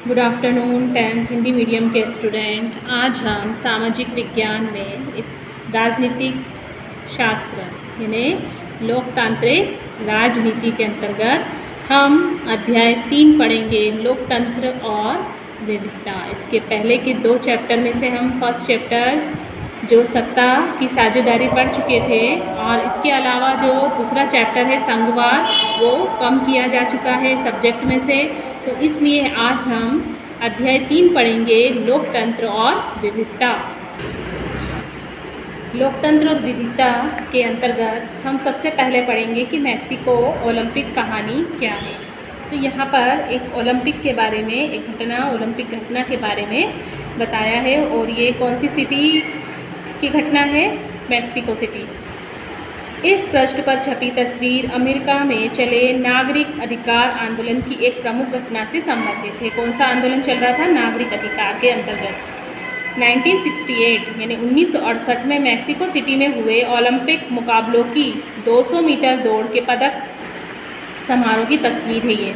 Good afternoon 10th Hindi medium के student. आज हम सामाजिक विज्ञान में एक राजनीतिक शास्त्र यानी लोकतांत्रिक राजनीति के अंतर्गत हम अध्याय 3 पढ़ेंगे, लोकतंत्र और विविधता। इसके पहले के 2 चैप्टर में से हम फर्स्ट चैप्टर जो सत्ता की साझेदारी पढ़ चुके थे और इसके अलावा जो दूसरा चैप्टर है संघवाद वो कम किया जा चुका है सब्जेक्ट में से। तो इसलिए आज हम अध्याय 3 पढ़ेंगे, लोकतंत्र और विविधता। लोकतंत्र और विविधता के अंतर्गत हम सबसे पहले पढ़ेंगे कि मैक्सिको ओलंपिक कहानी क्या है। तो यहाँ पर एक ओलंपिक के बारे में, एक घटना, ओलंपिक घटना के बारे में बताया है और ये कौन सी सिटी की घटना है? Mexico city. इस पृष्ठ पर छपी तस्वीर अमेरिका में चले नागरिक अधिकार आंदोलन की एक प्रमुख घटना से संबंधित है। कौन सा आंदोलन चल रहा था? नागरिक अधिकार के अंतर्गत 1968 यानी 1968 में मैक्सिको सिटी में हुए ओलंपिक मुकाबलों की 200 मीटर दौड़ के पदक समारोह की तस्वीर है ये।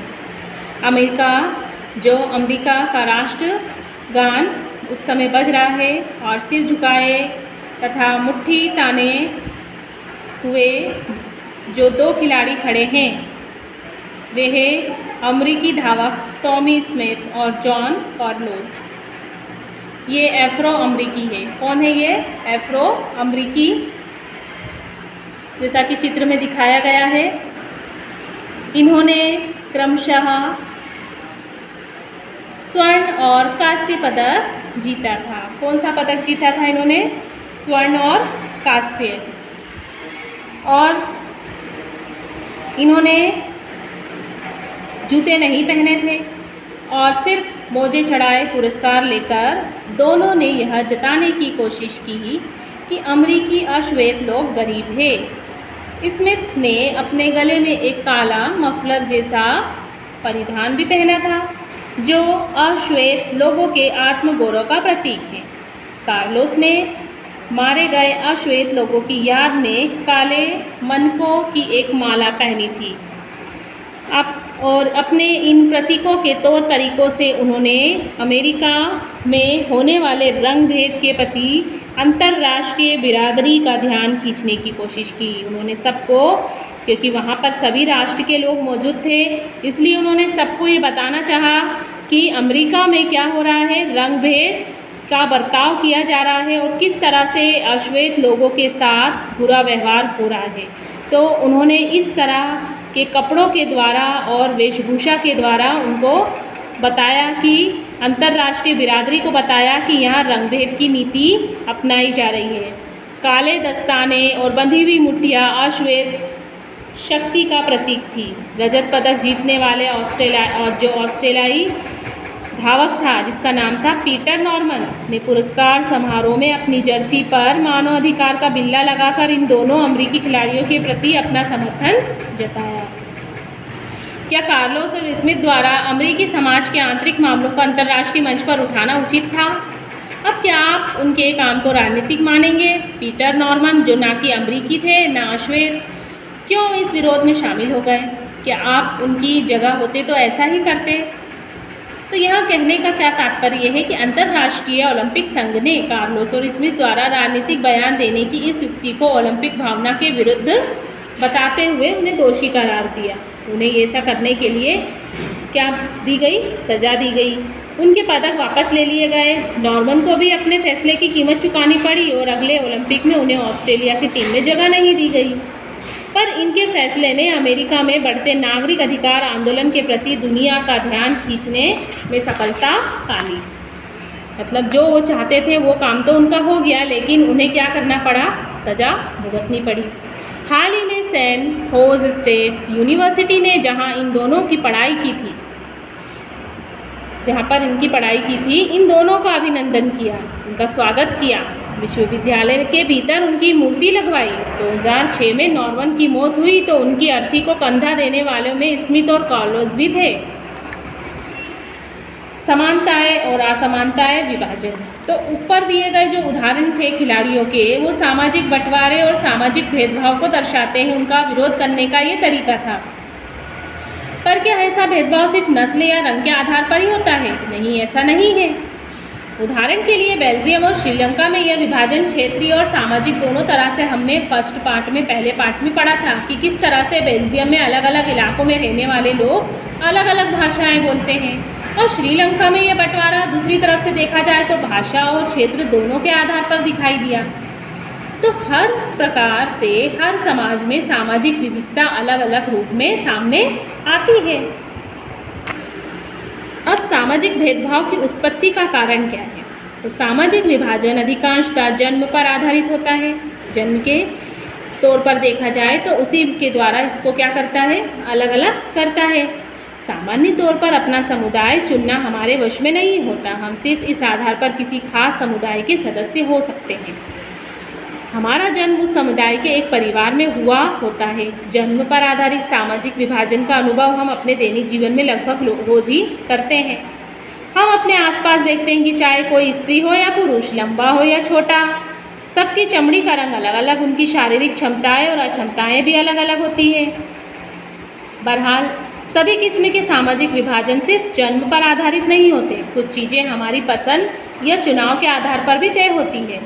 अमेरिका का राष्ट्रगान उस समय बज रहा है और सिर झुकाए तथा मुट्ठी ताने हुए जो 2 खिलाड़ी खड़े हैं वे हैं अमेरिकी धावक टॉमी स्मिथ और जॉन कार्लोस। ये एफ्रो अमेरिकी है। कौन है ये? एफ्रो अमेरिकी, जैसा कि चित्र में दिखाया गया है। इन्होंने क्रमशः स्वर्ण और कांस्य पदक जीता था। कौन सा पदक जीता था इन्होंने? स्वर्ण और कांस्य। और इन्होंने जूते नहीं पहने थे और सिर्फ मोजे चढ़ाए पुरस्कार लेकर दोनों ने यह जताने की कोशिश की कि अमेरिकी अश्वेत लोग गरीब हैं। स्मिथ ने अपने गले में एक काला मफलर जैसा परिधान भी पहना था जो अश्वेत लोगों के आत्मगौरव का प्रतीक है। कार्लोस ने मारे गए अश्वेत लोगों की याद में काले मनकों की एक माला पहनी थी। और अपने इन प्रतीकों के तौर तरीकों से उन्होंने अमेरिका में होने वाले रंग भेद के प्रति अंतर्राष्ट्रीय बिरादरी का ध्यान खींचने की कोशिश की। उन्होंने सबको, क्योंकि वहाँ पर सभी राष्ट्र के लोग मौजूद थे, इसलिए उन्होंने सबको ये बताना चाहा कि अमेरिका में क्या हो रहा है, रंग भेद का बर्ताव किया जा रहा है और किस तरह से अश्वेत लोगों के साथ बुरा व्यवहार हो रहा है। तो उन्होंने इस तरह के कपड़ों के द्वारा और वेशभूषा के द्वारा उनको बताया कि अंतर्राष्ट्रीय बिरादरी को बताया कि यहाँ रंगभेद की नीति अपनाई जा रही है। काले दस्ताने और बंधी हुई मुठ्ठियाँ अश्वेत शक्ति का प्रतीक थी। रजत पदक जीतने वाले ऑस्ट्रेलियाई धावक था जिसका नाम था पीटर नॉर्मन ने पुरस्कार समारोह में अपनी जर्सी पर मानवाधिकार का बिल्ला लगाकर इन दोनों अमेरिकी खिलाड़ियों के प्रति अपना समर्थन जताया। क्या कार्लोस और स्मिथ द्वारा अमेरिकी समाज के आंतरिक मामलों का अंतर्राष्ट्रीय मंच पर उठाना उचित था? अब क्या आप उनके काम को राजनीतिक मानेंगे? पीटर नॉर्मन, जो ना कि अमेरिकी थे ना अश्वेत, क्यों इस विरोध में शामिल हो गए? क्या आप उनकी जगह होते तो ऐसा ही करते? तो यह कहने का क्या तात्पर्य है कि अंतर्राष्ट्रीय ओलंपिक संघ ने कार्लोस और स्मिथ द्वारा राजनीतिक बयान देने की इस युक्ति को ओलंपिक भावना के विरुद्ध बताते हुए उन्हें दोषी करार दिया। उन्हें ऐसा करने के लिए क्या दी गई? सजा दी गई। उनके पदक वापस ले लिए गए। नॉर्मन को भी अपने फैसले की कीमत चुकानी पड़ी और अगले ओलंपिक में उन्हें ऑस्ट्रेलिया की टीम में जगह नहीं दी गई। पर इनके फैसले ने अमेरिका में बढ़ते नागरिक अधिकार आंदोलन के प्रति दुनिया का ध्यान खींचने में सफलता पा ली। मतलब जो वो चाहते थे वो काम तो उनका हो गया, लेकिन उन्हें क्या करना पड़ा? सजा भुगतनी पड़ी। हाल ही में सैन होज स्टेट यूनिवर्सिटी ने जहां इन दोनों की पढ़ाई की थी, जहां पर इनकी पढ़ाई की थी, इन दोनों का अभिनंदन किया, उनका स्वागत किया। विश्वविद्यालय के भीतर उनकी मूर्ति लगवाई। 2006 में नॉर्मन की मौत हुई तो उनकी अर्थी को कंधा देने वालों में स्मिथ और कार्लोस भी थे। समानताएं और असमानताएं विभाजन। तो ऊपर दिए गए जो उदाहरण थे खिलाड़ियों के, वो सामाजिक बंटवारे और सामाजिक भेदभाव को दर्शाते हैं। उनका विरोध करने का ये तरीका था। पर क्या ऐसा भेदभाव सिर्फ नस्ल या रंग के आधार पर ही होता है? नहीं, ऐसा नहीं है। उदाहरण के लिए बेल्जियम और श्रीलंका में यह विभाजन क्षेत्रीय और सामाजिक दोनों तरह से हमने पहले पार्ट में पढ़ा था कि किस तरह से बेल्जियम में अलग अलग इलाकों में रहने वाले लोग अलग अलग भाषाएं बोलते हैं, और श्रीलंका में यह बंटवारा दूसरी तरफ से देखा जाए तो भाषा और क्षेत्र दोनों के आधार पर दिखाई दिया। तो हर प्रकार से हर समाज में सामाजिक विविधता अलग अलग रूप में सामने आती है। अब सामाजिक भेदभाव की उत्पत्ति का कारण क्या है? तो सामाजिक विभाजन अधिकांशतः जन्म पर आधारित होता है। जन्म के तौर पर देखा जाए तो उसी के द्वारा इसको क्या करता है? अलग अलग करता है। सामान्य तौर पर अपना समुदाय चुनना हमारे वश में नहीं होता। हम सिर्फ इस आधार पर किसी खास समुदाय के सदस्य हो सकते हैं। हमारा जन्म उस समुदाय के एक परिवार में हुआ होता है। जन्म पर आधारित सामाजिक विभाजन का अनुभव हम अपने दैनिक जीवन में लगभग रोज ही करते हैं। हम अपने आसपास देखते हैं कि चाहे कोई स्त्री हो या पुरुष, लंबा हो या छोटा, सबकी चमड़ी का रंग अलग अलग, उनकी शारीरिक क्षमताएं और अक्षमताएं भी अलग अलग होती है। बहरहाल सभी किस्म के सामाजिक विभाजन सिर्फ जन्म पर आधारित नहीं होते। कुछ चीज़ें हमारी पसंद या चुनाव के आधार पर भी तय होती है,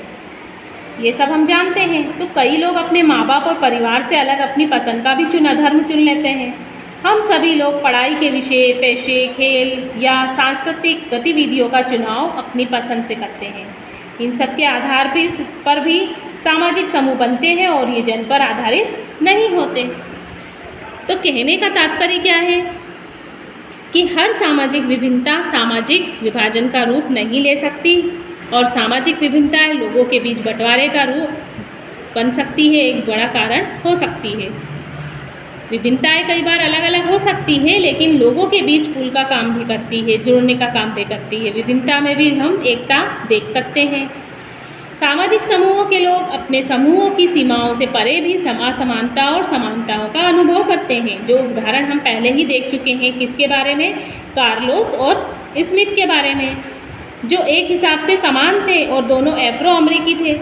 ये सब हम जानते हैं। तो कई लोग अपने माँ बाप और परिवार से अलग अपनी पसंद का भी धर्म चुन लेते हैं। हम सभी लोग पढ़ाई के विषय, पेशे, खेल या सांस्कृतिक गतिविधियों का चुनाव अपनी पसंद से करते हैं। इन सब के आधार पर भी सामाजिक समूह बनते हैं और ये जन्म पर आधारित नहीं होते। तो कहने का तात्पर्य क्या है कि हर सामाजिक विभिन्नता सामाजिक विभाजन का रूप नहीं ले सकती, और सामाजिक विभिन्नताएं लोगों के बीच बंटवारे का रूप बन सकती है, एक बड़ा कारण हो सकती है। विभिन्नताएं कई बार अलग अलग हो सकती हैं, लेकिन लोगों के बीच पुल का काम भी करती है, जोड़ने का काम भी करती है। विभिन्नता में भी हम एकता देख सकते हैं। सामाजिक समूहों के लोग अपने समूहों की सीमाओं से परे भी असमानता और समानताओं का अनुभव करते हैं, जो उदाहरण हम पहले ही देख चुके हैं। किसके बारे में? कार्लोस और स्मिथ के बारे में, जो एक हिसाब से समान थे और दोनों अफ्रो अमेरिकी थे,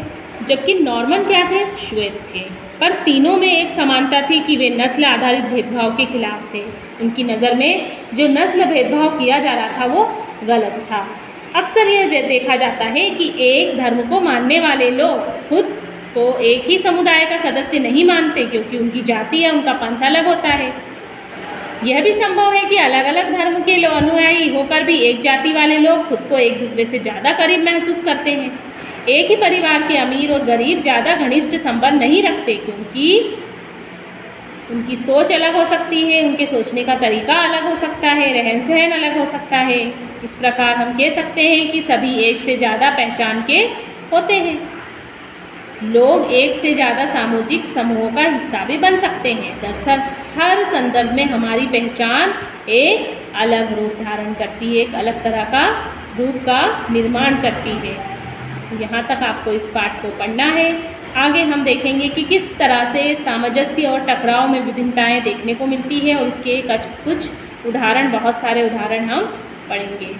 जबकि नॉर्मन क्या थे? श्वेत थे। पर तीनों में एक समानता थी कि वे नस्ल आधारित भेदभाव के खिलाफ थे। उनकी नज़र में जो नस्ल भेदभाव किया जा रहा था वो गलत था। अक्सर यह देखा जाता है कि एक धर्म को मानने वाले लोग खुद को एक ही समुदाय का सदस्य नहीं मानते, क्योंकि उनकी जाति या उनका पंथ अलग होता है। यह भी संभव है कि अलग अलग धर्म के अनुयायी होकर भी एक जाति वाले लोग खुद को एक दूसरे से ज़्यादा करीब महसूस करते हैं। एक ही परिवार के अमीर और गरीब ज़्यादा घनिष्ठ संबंध नहीं रखते, क्योंकि उनकी सोच अलग हो सकती है, उनके सोचने का तरीका अलग हो सकता है, रहन सहन अलग हो सकता है। इस प्रकार हम कह सकते हैं कि सभी एक से ज़्यादा पहचान के होते हैं। लोग एक से ज़्यादा सामाजिक समूहों का हिस्सा भी बन सकते हैं। दरअसल हर संदर्भ में हमारी पहचान एक अलग रूप धारण करती है, एक अलग तरह का रूप का निर्माण करती है। यहाँ तक आपको इस पाठ को पढ़ना है। आगे हम देखेंगे कि किस तरह से सामंजस्य और टकराव में विभिन्नताएं देखने को मिलती है, और इसके कुछ उदाहरण, बहुत सारे उदाहरण हम पढ़ेंगे।